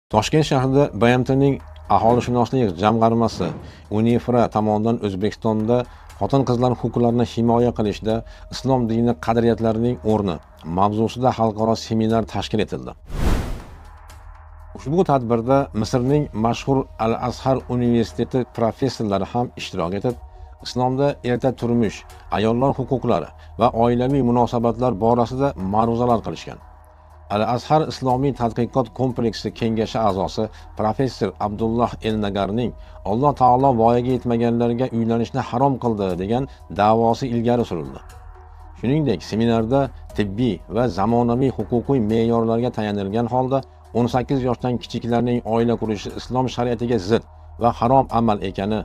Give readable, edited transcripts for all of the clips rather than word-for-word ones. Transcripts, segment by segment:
Toshkent shahrida BMTning aholishunoslik jamg'armasi UNIFRA tomonidan O'zbekistonda xotin-qizlar huquqlarini himoya qilishda islom dini qadriyatlarining o'rni mavzusida xalqaro seminar tashkil etildi. Ushbu tadbirda Misrning mashhur Al-Azhar universiteti professorlari ham ishtirok etib, islomda erta turmush, ayollar huquqlari va oilaviy munosabatlar borasida ma'ruzalar qilishgan. Al-Azhar Islomiy tadqiqot kompleksi kengashi a'zosi professor Abdullah El-Nagarning Alloh taolo voyaga yetmaganlarga uylanishni harom qildi degan da'vosi ilgari surildi. Shuningdek, seminarda tibbiy va zamonaviy huquqiy me'yorlarga tayanilgan holda 18 yoshdan kichiklarning oila qurishi islom shariatiga zid va harom amal ekani,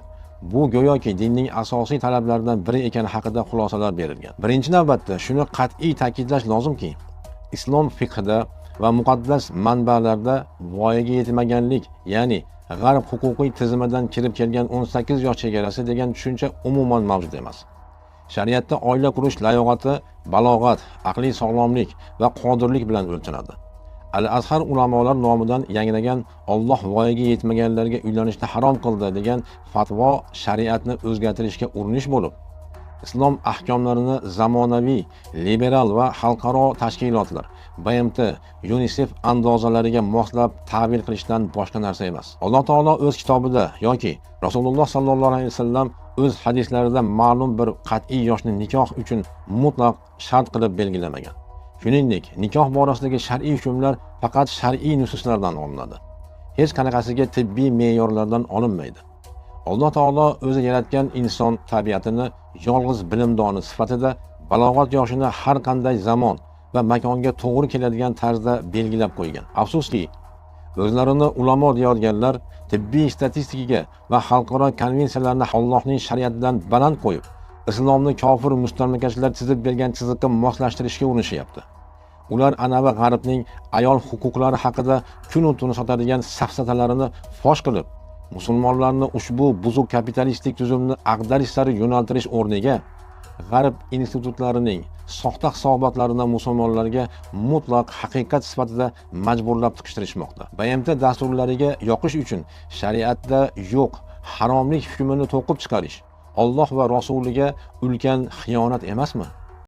bu go'yoki dinning asosiy talablaridan biri ekani haqida xulosalar berilgan. Birinchi navbatda shuni qat'iy ta'kidlash lozimki, islom fiqhida va muqaddas manbalarda voyaga yetmaganlik, ya'ni g'arb huquqiy tizimidan kirib kelgan 18 yosh chegarasi degan tushuncha umuman mavjud emas. Shariatda oila qurish layog'ati balog'at, aqliy sog'lomlik va qodirlik bilan o'lchanadi. Al-Azhar ulamolar nomidan yangilangan Alloh voyaga yetmaganlarga uylanishni harom qildi degan fatvo shariatni o'zgartirishga urinish bo'lib, islom ahkomlarini zamonaviy, liberal va xalqaro tashkilotlar, BMT, UNICEF andozalariga moslab ta'bir qilishdan boshqa narsa emas. Alloh taolo o'z kitobida yoki Rasululloh sallallohu alayhi vasallam o'z hadislarida ma'lum bir qat'iy yoshni nikoh uchun mutlaq shart qilib belgilamagan. Shuningdek, nikoh borasidagi shar'iy hukmlar faqat shar'iy nususlardan olinadi. Hech qanaqasiga tibbiy me'yorlardan olinmaydi. Alloh taolo o'zi yaratgan inson tabiatini yolg'iz bilimdoni sifatida balog'at yoshini har qanday zamon va makonga to'g'ri keladigan tarzda belgilab qo'ygan. Afsuski, o'zlarini ulamo deyotganlar tibbiy statistikaga va xalqaro konvensiyalarni Allohning shariatidan baland qo'yib, islomni kofir mustamlakachilar chizib bergan chiziqqa moslashtirishga urinishyapti. Ular anavi g'arbning ayol huquqlari haqida kun-u tun sotadigan safsatalarini fosh qilib, musulmonlarni ushbu buzuq kapitalistik tuzumni ag'darish sari yo'naltirish o'rniga g'arb institutlarining soxta hisobotlarini musulmonlarga mutlaq haqiqat sifatida majburlab tiqishtirishmoqda. BMT dasturlariga yoqish uchun shariatda yo'q haromlik hukmini to'qib chiqarish Alloh va rasuliga ulkan xiyonat emasmi?